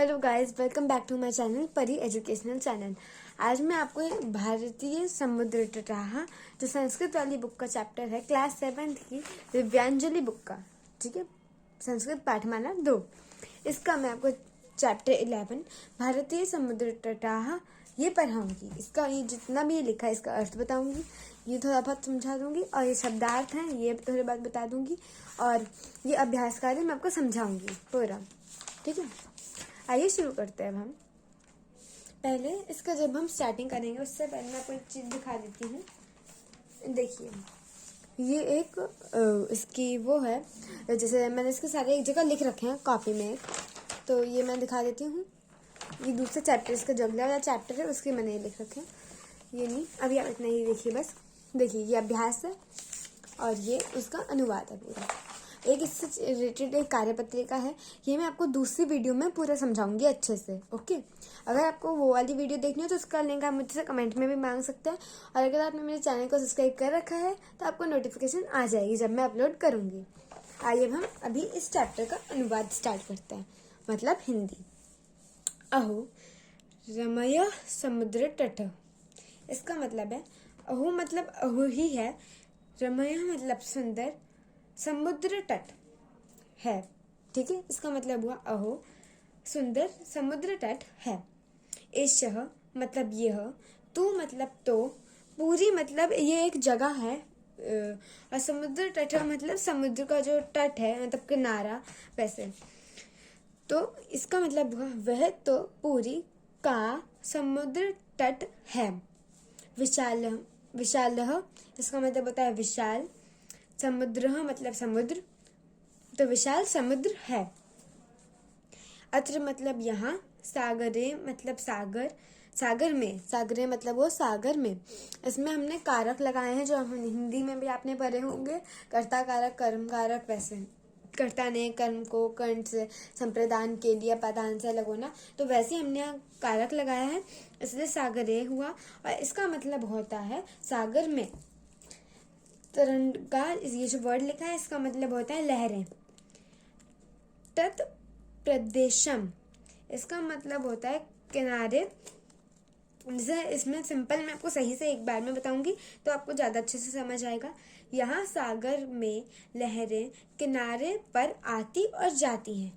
Hello guys, welcome back to my channel Pari educational channel. आज मैं आपको एक भारतीय समुद्र तटाह जो संस्कृत वाली बुक का चैप्टर है, क्लास 7th की दिव्यांजलि बुक का, ठीक है, संस्कृत पाठमाला 2, इसका मैं आपको चैप्टर 11 भारतीय समुद्र तटाह ये पढ़ाऊंगी। इसका ये जितना भी लिखा है इसका अर्थ बताऊंगी, ये थोड़ा बहुत समझा दूंगी, और ये शब्दार्थ हैं ये थोड़ी बात बता दूंगी, और ये अभ्यास कार्य मैं आपको समझाऊंगी पूरा, ठीक है। आइए शुरू करते हैं। अब हम पहले इसका जब हम स्टार्टिंग करेंगे उससे पहले मैं आपको एक चीज़ दिखा देती हूँ। देखिए, ये एक इसकी वो है, जैसे मैंने इसके सारे एक जगह लिख रखे हैं कॉपी में, तो ये मैं दिखा देती हूँ। ये दूसरे चैप्टर, इसका जो अगला वाला चैप्टर है उसके मैंने ये लिख रखे हैं, ये नहीं, अभी आप इतना ही देखिए बस। देखिए, ये अभ्यास है और ये उसका अनुवाद है पूरा। एक इससे रिलेटेड एक कार्यपत्रिका है, ये मैं आपको दूसरी वीडियो में पूरा समझाऊंगी अच्छे से, ओके। अगर आपको वो वाली वीडियो देखनी हो तो उसका लिंक आप मुझसे कमेंट में भी मांग सकते हैं, और अगर आपने मेरे चैनल को सब्सक्राइब कर रखा है तो आपको नोटिफिकेशन आ जाएगी जब मैं अपलोड करूंगी। आइए हम अभी इस चैप्टर का अनुवाद स्टार्ट करते हैं, मतलब हिंदी। अहो रमय समुद्र तट, इसका मतलब है अहो मतलब अहो ही है, रमय मतलब सुंदर, समुद्र तट है, ठीक है। इसका मतलब हुआ अहो सुंदर समुद्र तट है। एषः मतलब यह, तू मतलब तो, पूरी मतलब ये एक जगह है, और समुद्र तट मतलब समुद्र का जो तट है, मतलब किनारा, वैसे। तो इसका मतलब हुआ वह तो पूरी का समुद्र तट है। विशाल विशालः, इसका मतलब होता है विशाल। समुद्र मतलब समुद्र, तो विशाल समुद्र है। अत्र मतलब यहाँ। सागरे मतलब सागर, सागर में, सागरे मतलब वो सागर में। इसमें हमने कारक लगाए हैं जो हम हिंदी में भी आपने पढ़े होंगे, कर्ता कारक कर्म कारक, वैसे कर्ता ने कर्म को कर्ण से संप्रदान के लिए पदान से लगोना, तो वैसे हमने यहाँ कारक लगाया है, इसलिए सागरे हुआ। और इसका मतलब होता है सागर में। तरंगा, ये जो वर्ड लिखा है इसका मतलब होता है लहरें। तत् प्रदेशम, इसका मतलब होता है किनारे। जैसे इसमें सिंपल मैं आपको सही से एक बार में बताऊंगी तो आपको ज़्यादा अच्छे से समझ आएगा। यहाँ सागर में लहरें किनारे पर आती और जाती हैं।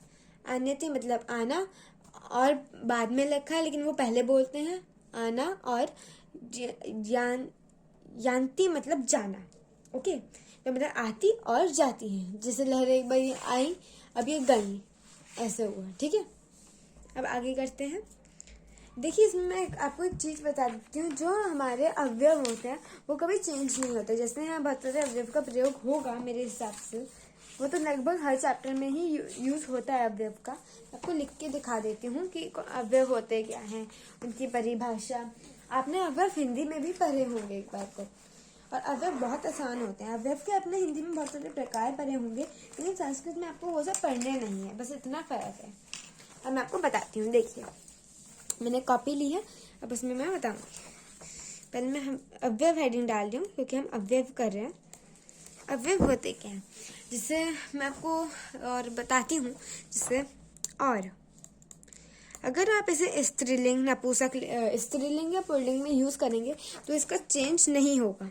आन्यति मतलब आना, और बाद में लिखा है लेकिन वो पहले बोलते हैं आना, और यांति मतलब जाना, ओके। तो मतलब आती और जाती हैं, जैसे लहरें एक बार आई अब ये गई, ऐसे हुआ, ठीक है। अब आगे करते हैं। देखिए, इसमें मैं आपको एक चीज़ बता देती हूँ, जो हमारे अवयव होते हैं वो कभी चेंज नहीं होते। जैसे यहाँ बहुत सारे अवयव का प्रयोग होगा मेरे हिसाब से, वो तो लगभग हर चैप्टर में ही यूज़ होता है अवयव का। आपको लिख के दिखा देती हूँ कि अवयव होते क्या हैं, उनकी परिभाषा। आपने अवयव हिंदी में भी पढ़े होंगे एक बार को, और अवयव बहुत आसान होते हैं। अवयव के अपने हिंदी में बहुत सारे प्रकार पढ़े होंगे, लेकिन संस्कृत में आपको वो सब पढ़ने नहीं है, बस इतना फर्क है। अब मैं आपको बताती हूँ। देखिए, मैंने कॉपी ली है, अब उसमें मैं बताऊँगी। पहले मैं हम अवयव हेडिंग डाल रही हूँ क्योंकि हम अवयव कर रहे हैं। अवयव होते क्या हैं, जिससे मैं आपको और बताती हूँ। जिससे, और अगर आप इसे स्त्रीलिंग, नपुंसक स्त्रीलिंग या पुल्लिंग में यूज़ करेंगे तो इसका चेंज नहीं होगा।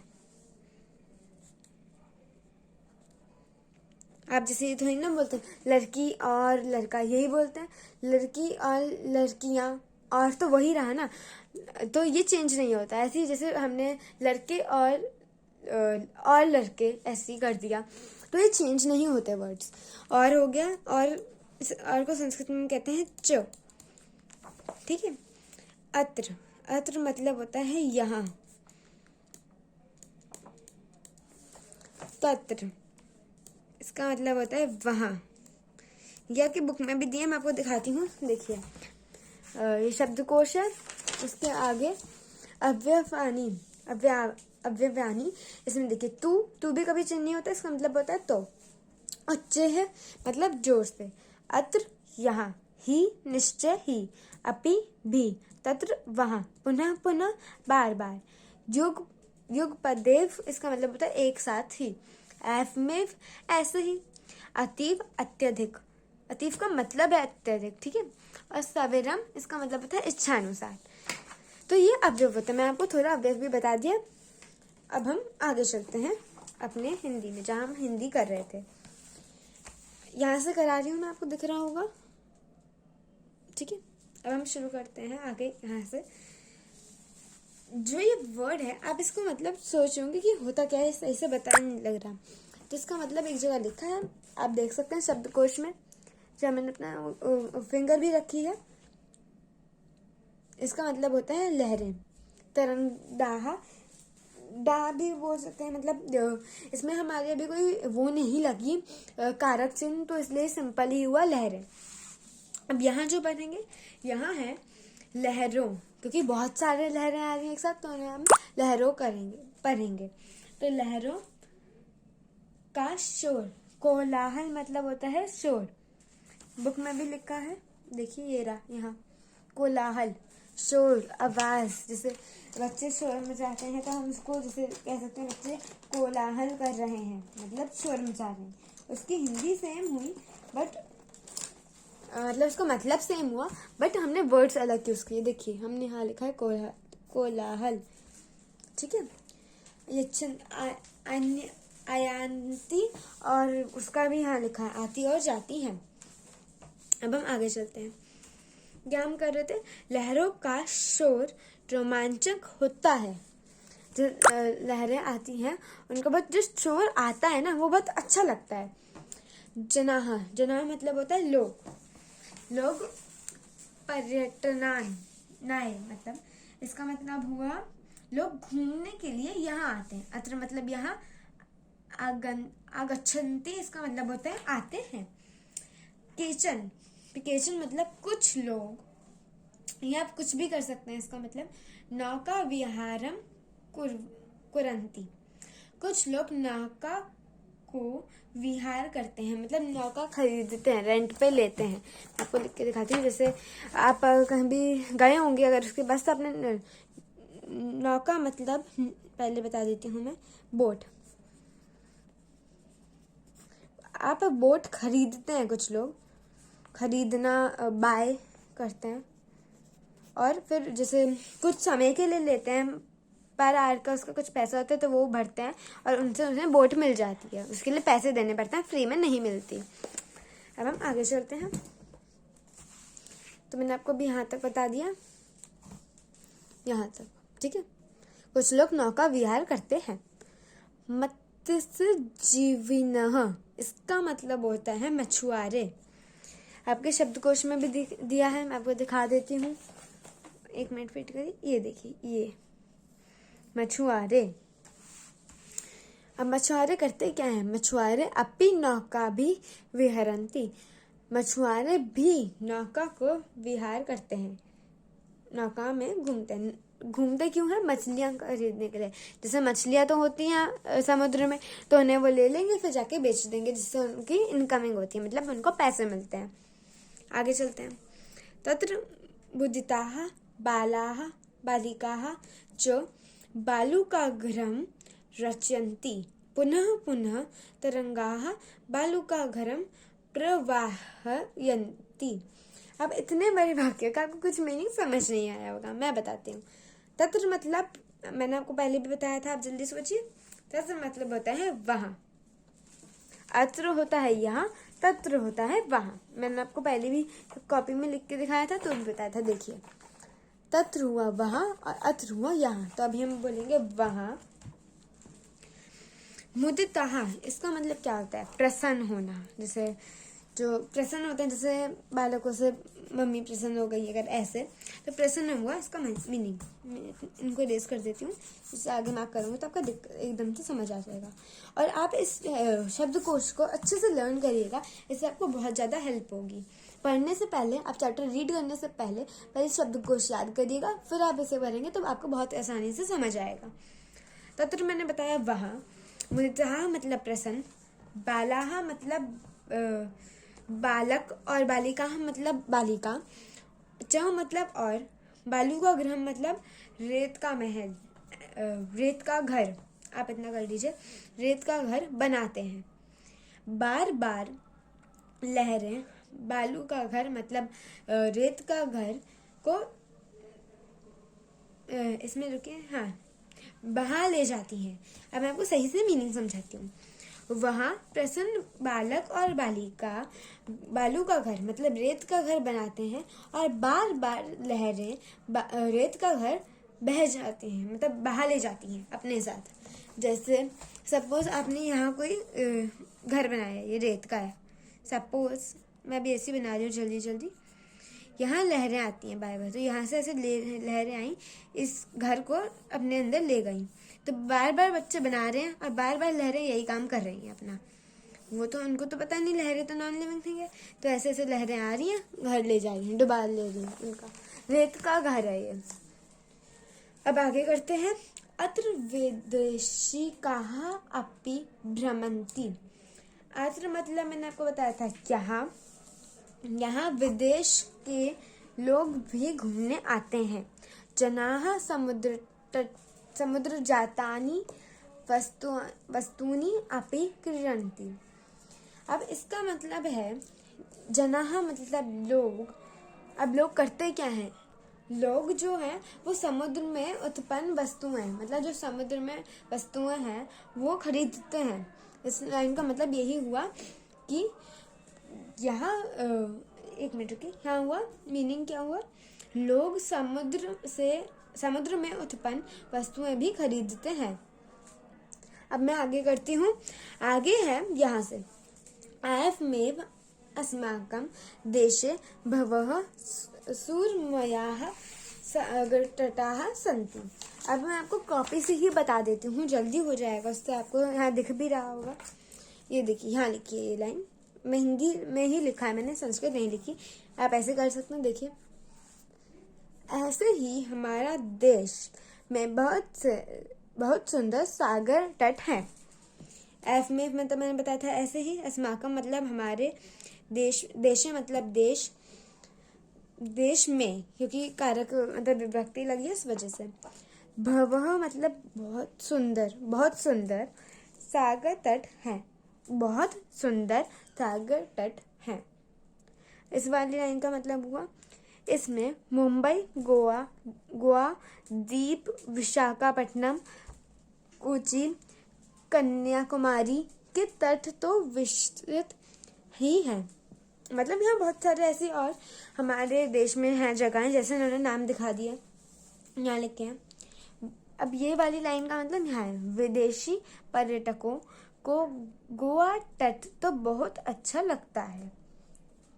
आप जैसे थोड़ी ना बोलते हैं लड़की और लड़का, यही बोलते हैं, लड़की और लड़कियाँ, और तो वही रहा ना, तो ये चेंज नहीं होता। ऐसे ही जैसे हमने लड़के और लड़के ऐसे ही कर दिया, तो ये चेंज नहीं होते वर्ड्स। और हो गया, और इस और को संस्कृत में कहते हैं च, ठीक है। अत्र, अत्र मतलब होता है यहाँ। तत्र, इसका मतलब होता है वहाँ। यह आपकी बुक में भी दिया, मैं आपको दिखाती हूँ। देखिए, ये शब्दकोश है, उसके आगे अव्ययवानी, अव्ययवानी, इसमें देखिए तू भी कभी चिन्ह नहीं होता, इसका मतलब होता है तो। उच्च है मतलब जोर से। अत्र यहाँ, ही निश्चय ही, अपि भी, तत्र वहाँ, पुनः पुनः, बार बार। युग युगपदेव, इसका मतलब होता है एक साथ ही। एवमेव ऐसे ही। अतीव अत्यधिक। अतीफ का मतलब है अत्यधिक, ठीक है। और सवेरम इसका मतलब होता है इच्छा अनुसार। तो ये अवयव होता है। मैं आपको थोड़ा अवयव भी बता दिया। अब हम आगे चलते हैं अपने हिंदी में, जहाँ हम हिंदी कर रहे थे। यहाँ से करा रही हूँ मैं, आपको दिख रहा होगा, ठीक है। अब हम शुरू करते हैं आगे यहाँ से। जो ये वर्ड है, आप इसको मतलब सोचोगे कि होता क्या है, सही से बताने नहीं लग रहा। तो इसका मतलब एक जगह लिखा है, आप देख सकते हैं शब्दकोश में, जहाँ मैंने अपना फिंगर भी रखी है। इसका मतलब होता है लहरें, तरंगदाहा, डा भी बोल सकते हैं। मतलब इसमें हमारे अभी कोई वो नहीं लगी कारक चिन्ह, तो इसलिए सिंपल ही हुआ लहरें। अब यहाँ जो पढ़ेंगे, यहाँ है लहरों, क्योंकि बहुत सारे लहरें आ रही हैं एक साथ, तो उन्हें हम लहरों पढ़ेंगे। तो लहरों का शोर, कोलाहल मतलब होता है शोर। बुक में भी लिखा है, देखिए ये रहा यहाँ, कोलाहल, शोर, आवाज। जैसे बच्चे शोर मचाते हैं तो हम उसको जैसे कह सकते हैं बच्चे कोलाहल कर रहे हैं, मतलब शोर मचा रहे हैं। उसकी हिंदी सेम हुई, बट मतलब उसका मतलब सेम हुआ, बट हमने वर्ड्स अलग यूज किए। देखिए हमने यहाँ लिखा है कोलाहल, ठीक है। ये आयांती, और उसका भी यहाँ लिखा है आती और जाती है। अब हम आगे चलते हैं। क्या हम कर रहे थे, लहरों का शोर रोमांचक होता है। जो लहरें आती हैं उनका बहुत जो शोर आता है ना, वो बहुत अच्छा लगता है। जनाह, जनाह मतलब होता है लोग पर्यटनाय, मतलब इसका मतलब हुआ लोग घूमने के लिए यहाँ आते हैं। अत्र मतलब यहाँ, आगच्छन्ति इसका मतलब होता है आते हैं। केचन, केचन मतलब कुछ लोग, या आप कुछ भी कर सकते हैं। इसका मतलब नौका विहारम कुरंती, कुछ लोग नौका को विहार करते हैं, मतलब नौका खरीदते हैं, रेंट पे लेते हैं। आपको लिख के दिखाती हूँ। जैसे आप कहीं भी गए होंगे अगर उसके पास, तो आपने नौका मतलब, पहले बता देती हूँ मैं, बोट। आप बोट खरीदते हैं, कुछ लोग खरीदना बाय करते हैं, और फिर जैसे कुछ समय के लिए लेते हैं, पर आवर का उसका कुछ पैसा होता है, तो वो भरते हैं और उनसे उन्हें बोट मिल जाती है। उसके लिए पैसे देने पड़ते हैं, फ्री में नहीं मिलती। अब हम आगे चलते हैं। तो मैंने आपको भी यहाँ तक बता दिया, यहाँ तक, ठीक है। कुछ लोग नौका विहार करते हैं। मत्स्यजीविनः, इसका मतलब होता है मछुआरे। आपके शब्दकोश में भी दिया है, मैं आपको दिखा देती हूँ। एक मिनट वेट करिए, ये देखिए, ये मछुआरे। अब मछुआरे करते क्या है, मछुआरे अपनी नौका भी विहरंती, मछुआरे भी नौका को विहार करते हैं, नौका में घूमते हैं। घूमते क्यों है, मछलियाँ खरीदने के लिए। जैसे मछलियाँ तो होती हैं समुद्र में, तो उन्हें वो ले लेंगे, फिर जाके बेच देंगे, जिससे उनकी इनकमिंग होती है, मतलब उनको पैसे मिलते हैं। आगे चलते हैं। तत्र बुद्धिताः बालाः बालिकाः च बालुकाघरं रचयन्ति, पुनः पुनः तरंगाः बालुकाघरं प्रवाहयन्ति। अब इतने बड़े वाक्य का आपको कुछ मीनिंग समझ नहीं आया होगा, मैं बताती हूँ। तत्र मतलब मैंने आपको पहले भी बताया था, आप जल्दी सोचिए। तत्र मतलब होता है वहाँ, अत्र होता है यहाँ, तत्र होता है वहाँ। मैंने आपको पहले भी कॉपी में लिख के दिखाया था, तो भी बताया था। देखिए, तत्र हुआ वहाँ और अत्र हुआ यहाँ। तो अभी हम बोलेंगे वहाँ। मुदिताः, इसका मतलब क्या होता है, प्रसन्न होना। जैसे जो प्रसन्न होते हैं, जैसे बालकों से मम्मी प्रसन्न हो गई, अगर ऐसे, तो प्रसन्न हुआ इसका मीनिंग। इनको रेस कर देती हूँ, इससे आगे मार्क करूँगी तो आपका एकदम से समझ आ जाएगा। और आप इस शब्दकोश को अच्छे से लर्न करिएगा, इससे आपको बहुत ज़्यादा हेल्प होगी। पढ़ने से पहले, आप चैप्टर रीड करने से पहले शब्दकोश याद करिएगा, फिर आप इसे पढ़ेंगे तो आपको बहुत आसानी से समझ आएगा। तत्र मैंने बताया वहाँ, मुदिताः मतलब प्रसन्न, बालाः मतलब बालक, और बालिका मतलब बालिका, च मतलब और, बालुकागृह मतलब रेत का महल, रेत का घर। आप इतना कर लीजिए, रेत का घर बनाते हैं। बार बार लहरें बालू का घर मतलब रेत का घर को इसमें रुके, हाँ, बहा ले जाती है। अब मैं आपको सही से मीनिंग समझाती हूँ। वहाँ प्रसन्न बालक और बालिका बालू का घर मतलब रेत का घर बनाते हैं और बार बार लहरें रेत का घर बह जाती हैं, मतलब बहा ले जाती हैं अपने साथ। जैसे सपोज आपने यहाँ कोई घर बनाया है, ये रेत का है, सपोज मैं भी ऐसे बना रही हूँ जल्दी जल्दी। यहाँ लहरें आती हैं बार बार, तो यहाँ से ऐसे लहरें आई, इस घर को अपने अंदर ले गई। तो बार बार बच्चे बना रहे हैं और बार बार लहरें यही काम कर रही हैं अपना। वो तो उनको तो पता नहीं, लहरें तो नॉन लिविंग थिंग है। तो ऐसे ऐसे लहरें आ रही हैं, घर ले जा रही हैं, डुबा ले रही हैं उनका। रेत का घर है ये। अब आगे करते हैं। अत्र विदेशी कहा अपि भ्रमंती। अत्र मतलब मैंने आपको बताया था यहाँ विदेश के लोग भी घूमने आते हैं। जनाः समुद्र जातानि वस्तूनि अपि क्रीडन्ति। अब इसका मतलब है जनाः मतलब लोग। अब लोग करते क्या हैं? लोग जो हैं वो समुद्र में उत्पन्न वस्तुएं, मतलब जो समुद्र में वस्तुएं हैं वो खरीदते हैं। इस लाइन का मतलब यही हुआ कि यहाँ एक मिनट की, यहाँ हुआ मीनिंग क्या हुआ, लोग समुद्र में उत्पन्न वस्तुएं भी खरीदते हैं। अब मैं आगे करती हूँ। आगे है यहाँ से, अयमेव अस्माकं देशे बहवः सूर्यमयाः सागरतटाः सन्ति। अब मैं आपको कॉपी से ही बता देती हूँ, जल्दी हो जाएगा, उससे आपको यहाँ दिख भी रहा होगा। ये देखिए, यहाँ लिखिए, ये लाइन मैं हिंदी में ही लिखा है मैंने, संस्कृत नहीं लिखी। आप ऐसे कर सकते हैं, देखिए। ऐसे ही हमारा देश में बहुत सुंदर सागर तट है। एफ में मतलब मैंने बताया था ऐसे ही। अस्माकम मतलब हमारे, देशे मतलब देश में, क्योंकि कारक मतलब विभक्ति लगी है इस वजह से। भवः मतलब बहुत सुंदर सागर तट है, बहुत सुंदर सागर तट है। इस वाली लाइन का मतलब हुआ, इसमें मुंबई, गोवा, द्वीप, विशाखापट्टनम, कोची, कन्याकुमारी के तट तो विस्तृत ही है। मतलब यहाँ बहुत सारे ऐसे और हमारे देश में हैं जगहें, जैसे उन्होंने नाम दिखा दिया, यहाँ लिखे हैं। अब ये वाली लाइन का मतलब यहाँ है, विदेशी पर्यटकों को गोवा तट तो बहुत अच्छा लगता है।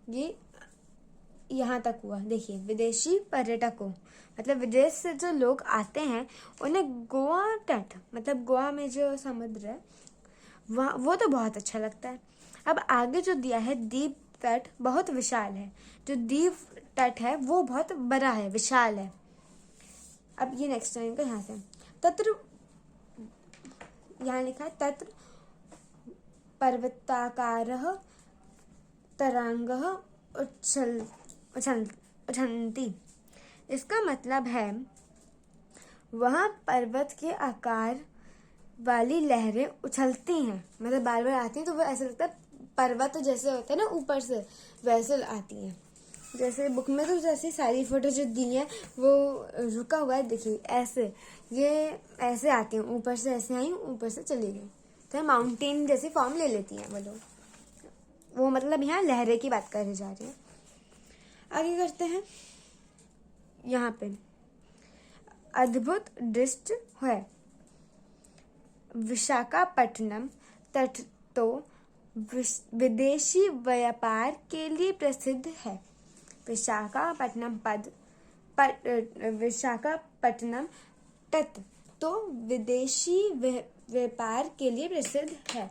ये यहाँ तक हुआ। देखिए, विदेशी पर्यटकों मतलब विदेश से जो लोग आते हैं उन्हें गोवा तट मतलब गोवा में जो समुद्र है वहाँ वो तो बहुत अच्छा लगता है। अब आगे जो दिया है, द्वीप तट बहुत विशाल है। जो द्वीप तट है वो बहुत बड़ा है, विशाल है। अब ये नेक्स्ट लाइन का यहाँ से, तत्र यहाँ लिखा है, तत्र पर्वताकारः तरंगः उछलती। इसका मतलब है वहाँ पर्वत के आकार वाली लहरें उछलती हैं, मतलब बार बार आती हैं। तो वो ऐसा लगता है पर्वत जैसे होता है ना ऊपर से, वैसे आती हैं। जैसे बुक में तो जैसे सारी फोटो जो दी है वो रुका हुआ है, देखिए ऐसे, ये ऐसे आती हैं, ऊपर से ऐसे आई, ऊपर से चली गई, तो माउंटेन जैसी फॉर्म ले लेती हैं वो लोग। वो मतलब यहाँ लहरें की बात करी जा रही है। आगे करते हैं। यहाँ पे अद्भुत दृश्य है। विशाखापट्टनम तट तो विदेशी व्यापार के लिए प्रसिद्ध है। विशाखापट्टनम तट तो विदेशी व्यापार के लिए प्रसिद्ध है।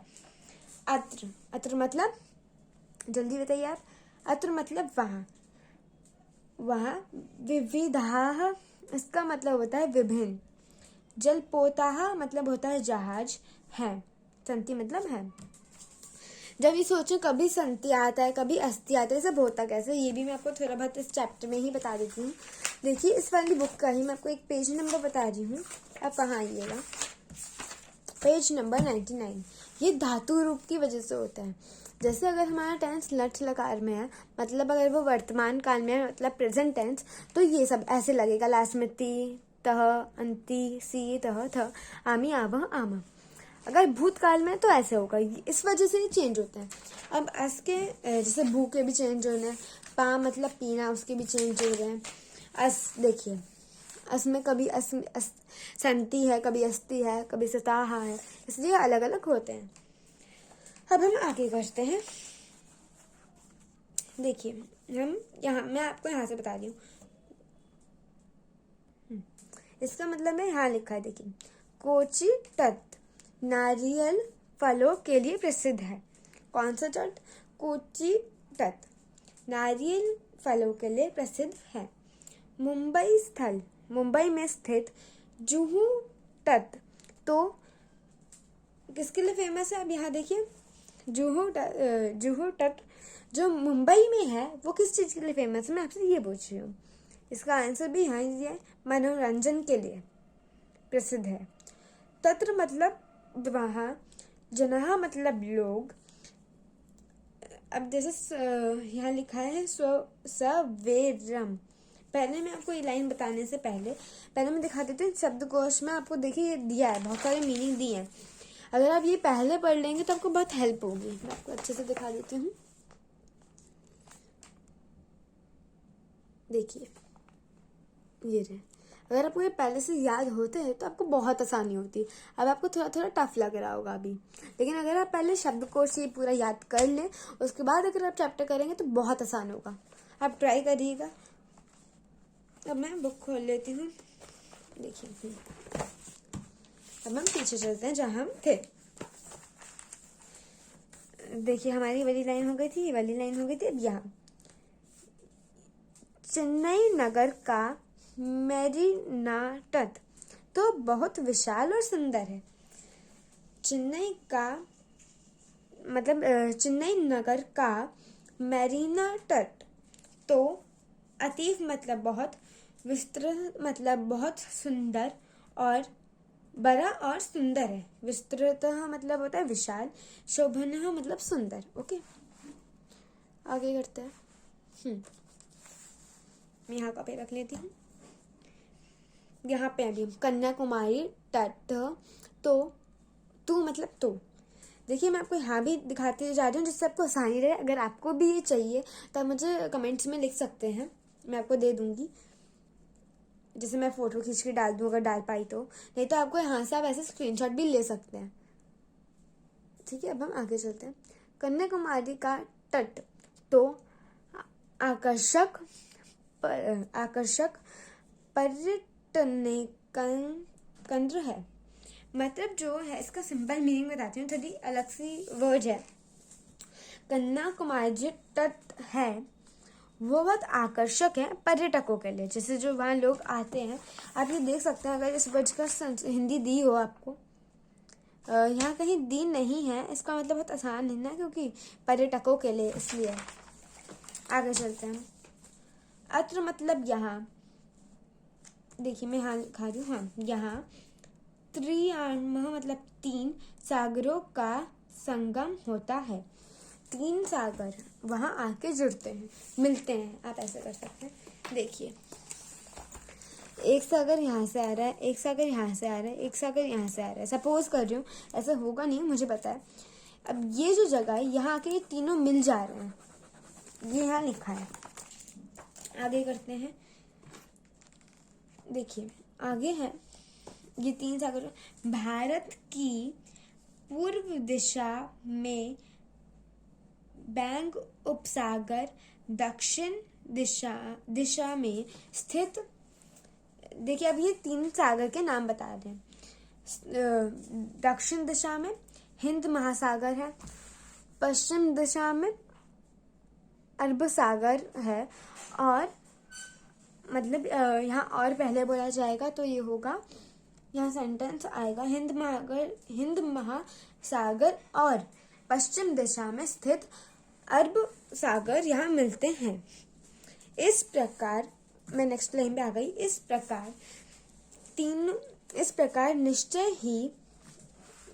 अत्र मतलब, जल्दी बताइए आप, अत्र मतलब वहाँ विविधाः, इसका मतलब होता है विभिन्न। जलपोताः मतलब होता है जहाज है। संति मतलब है। जब ये सोचो, कभी संति आता है, कभी अस्थि आता है, सब होता कैसे, ये भी मैं आपको थोड़ा बहुत इस चैप्टर में ही बता देती हूँ। देखिए, इस वाली बुक का ही मैं आपको एक पेज नंबर बता रही हूँ, आप कहाँ आइएगा, पेज नंबर 99। ये धातु रूप की वजह से होता है। जैसे अगर हमारा टेंस लट लकार में है, मतलब अगर वो वर्तमान काल में है, मतलब प्रेजेंट टेंस, तो ये सब ऐसे लगेगा लास्ट में ती, तह, अंति, सी, तह, थ, आमी, आवह, आमा। अगर भूतकाल में तो ऐसे होगा, इस वजह से ये चेंज होता है। अब अस के जैसे भू के भी चेंज होने हैं, पा मतलब पीना, उसके भी चेंज हो रहे हैं। अस देखिए, अस में कभी संति है, कभी अस्ति है, कभी सताहा है, इसलिए अलग अलग होते हैं। अब हम आगे करते हैं। देखिए, हम यहाँ, मैं आपको यहाँ से बता रही हूँ, इसका मतलब है, यहाँ लिखा है, देखिए, कोची तट नारियल फलों के लिए प्रसिद्ध है। कौन सा तट? कोची तट नारियल फलों के लिए प्रसिद्ध है। मुंबई स्थल, मुंबई में स्थित जुहू तट तो किसके लिए फेमस है? अब यहाँ देखिए, जुहू तट जो मुंबई में है वो किस चीज के लिए फेमस है, मैं आपसे ये पूछ रही हूँ। इसका आंसर भी यहाँ ही है, मनोरंजन के लिए प्रसिद्ध है। तत्र मतलब वहाँ, जनहा मतलब लोग। अब जैसे यहाँ लिखा है सवेरम, पहले मैं आपको ये लाइन बताने से पहले मैं दिखा देती हूँ शब्दकोश में। आपको देखिए ये दिया है, बहुत सारे मीनिंग दिए हैं। अगर आप ये पहले पढ़ लेंगे तो आपको बहुत हेल्प होगी। मैं आपको अच्छे से दिखा देती हूँ। देखिए ये रहे, अगर आपको ये पहले से याद होते हैं तो आपको बहुत आसानी होती है। अब आपको थोड़ा थोड़ा टफ लग रहा होगा अभी, लेकिन अगर आप पहले शब्दकोश ये पूरा याद कर लें, उसके बाद अगर आप चैप्टर करेंगे तो बहुत आसान होगा। आप ट्राई करिएगा। अब मैं बुक खोल लेती हूँ। देखिए, अब हम पीछे चलते हैं जहाँ हम थे। देखिए, हमारी वाली लाइन हो गई थी, ये वाली लाइन हो गई थी। अब यहाँ चेन्नई नगर का मेरीना तट तो बहुत विशाल और सुंदर है। चेन्नई का मतलब चेन्नई नगर का मेरीना तट तो अतीव मतलब बहुत, विस्तृत मतलब बहुत सुंदर, और बड़ा और सुंदर है। विस्तृत मतलब होता है विशाल, शोभन मतलब सुंदर। ओके, आगे करते हैं। मैं यहाँ का पे रख लेती हूँ। यहाँ पे अभी कन्याकुमारी तट तो तू मतलब तो। देखिए, मैं आपको यहाँ भी दिखाते जा रही हूँ जिससे आपको आसानी रहे। अगर आपको भी ये चाहिए तो आप मुझे कमेंट्स में लिख सकते हैं, मैं आपको दे दूंगी। जैसे मैं फोटो खींच के डाल दूँ अगर डाल पाई तो, नहीं तो आपको यहाँ से आप ऐसे स्क्रीनशॉट भी ले सकते हैं। ठीक है, अब हम आगे चलते हैं। कन्याकुमारी का तट तो आकर्षक पर्यटन केंद्र है। मतलब जो है, इसका सिंपल मीनिंग बताती हूँ, थोड़ी अलग सी वर्ड है। कन्याकुमारी तट है वो बहुत आकर्षक है पर्यटकों के लिए, जैसे जो वहाँ लोग आते हैं। आप ये देख सकते हैं, अगर इस वर्ड का हिंदी दी हो आपको, यहाँ कहीं दी नहीं है, इसका मतलब बहुत आसान है ना, क्योंकि पर्यटकों के लिए, इसलिए। आगे चलते हैं। अत्र मतलब यहाँ, देखिए मैं यहाँ लिखा रही हूँ, हाँ, यहाँ त्रियान्म मतलब 3 सागरों का संगम होता है। 3 सागर वहाँ आके जुड़ते हैं, मिलते हैं, आप ऐसे कर सकते हैं। देखिए, एक सागर यहाँ से आ रहा है, एक सागर यहाँ से आ रहा है, एक सागर यहाँ से आ रहा है। सपोज कर रही हूँ, ऐसा होगा नहीं, मुझे पता है। अब ये जो जगह है, यहाँ आके ये तीनों मिल जा रहे हैं, ये यहाँ लिखा है। आगे करते हैं। देखिए, आगे है ये 3 सागर। भारत की पूर्व दिशा में बैंग उपसागर, दक्षिण दिशा में स्थित। देखिए, अब ये 3 सागर के नाम बता रहे हैं। दक्षिण दिशा में हिंद महासागर है, पश्चिम दिशा में अरब सागर है, और मतलब यहाँ और पहले बोला जाएगा तो ये होगा, यहाँ सेंटेंस आएगा, हिंद महासागर और पश्चिम दिशा में स्थित अरब सागर यहाँ मिलते हैं। इस प्रकार, मैं नेक्स्ट लाइन पे आ गई। इस प्रकार निश्चय ही,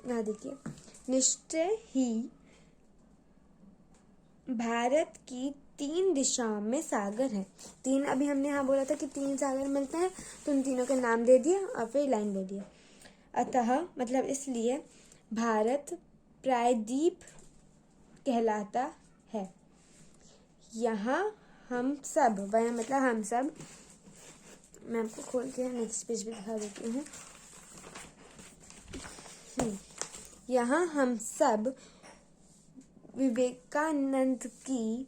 यहाँ देखिए, निश्चय ही भारत की 3 दिशाओं में सागर है। 3 अभी हमने यहाँ बोला था कि 3 सागर मिलते हैं, तो उन तीनों के नाम दे दिए और फिर लाइन बोलिए। अतः मतलब इसलिए भारत प्रायद्वीप कहलाता है। यहाँ हम सब, वह मतलब हम सब, मैं आपको खोल के नेक्स्ट पेज भी दिखा देती हूँ। यहाँ हम सब विवेकानंद की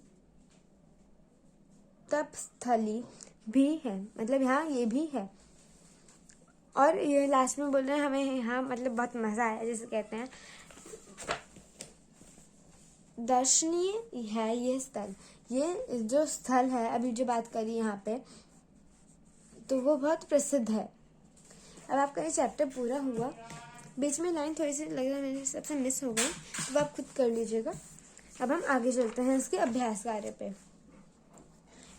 तपस्थली भी है, मतलब यहाँ ये भी है। और ये लास्ट में बोल रहे हैं हमें यहाँ मतलब बहुत मज़ा आया, जैसे कहते हैं दर्शनीय है ये स्थल। ये जो स्थल है अभी जो बात करी यहाँ पे, तो वो बहुत प्रसिद्ध है। अब आपका ये चैप्टर पूरा हुआ। बीच में लाइन थोड़ी सी लग रहा है मेरे हिसाब से मिस हो गई, तो आप खुद कर लीजिएगा। अब हम आगे चलते हैं इसके अभ्यास कार्य पे।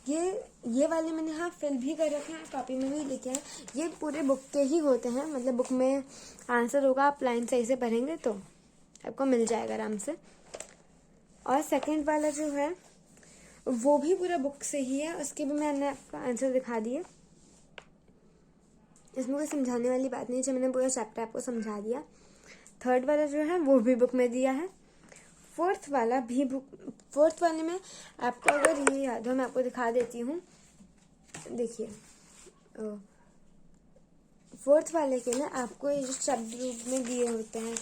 ये वाले मैंने यहाँ फिल भी कर रखे हैं, कॉपी में भी लिखे हैं। ये पूरे बुक के ही होते हैं, मतलब बुक में आंसर होगा, आप लाइन सही से पढ़ेंगे तो आपको मिल जाएगा आराम से। और सेकंड वाला जो है वो भी पूरा बुक से ही है, उसके भी मैंने आपको आंसर दिखा दिए। इसमें कोई समझाने वाली बात नहीं, जो मैंने पूरा चैप्टर आपको समझा दिया। थर्ड वाला जो है वो भी बुक में दिया है। फोर्थ वाले में आपको अगर ये याद हो, मैं आपको दिखा देती हूँ। देखिए फोर्थ वाले के लिए आपको ये जो शब्द रूप में दिए होते हैं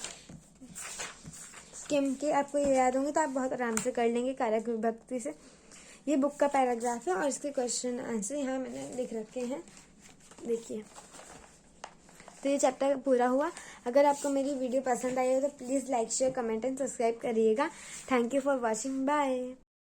किम के, आपको ये याद होंगे तो आप बहुत आराम से कर लेंगे कारक विभक्ति से। ये बुक का पैराग्राफ है और इसके क्वेश्चन आंसर यहाँ मैंने लिख रखे हैं, देखिए। तो ये चैप्टर पूरा हुआ। अगर आपको मेरी वीडियो पसंद आई हो तो please like share comment and subscribe करिएगा। Thank you for watching, bye.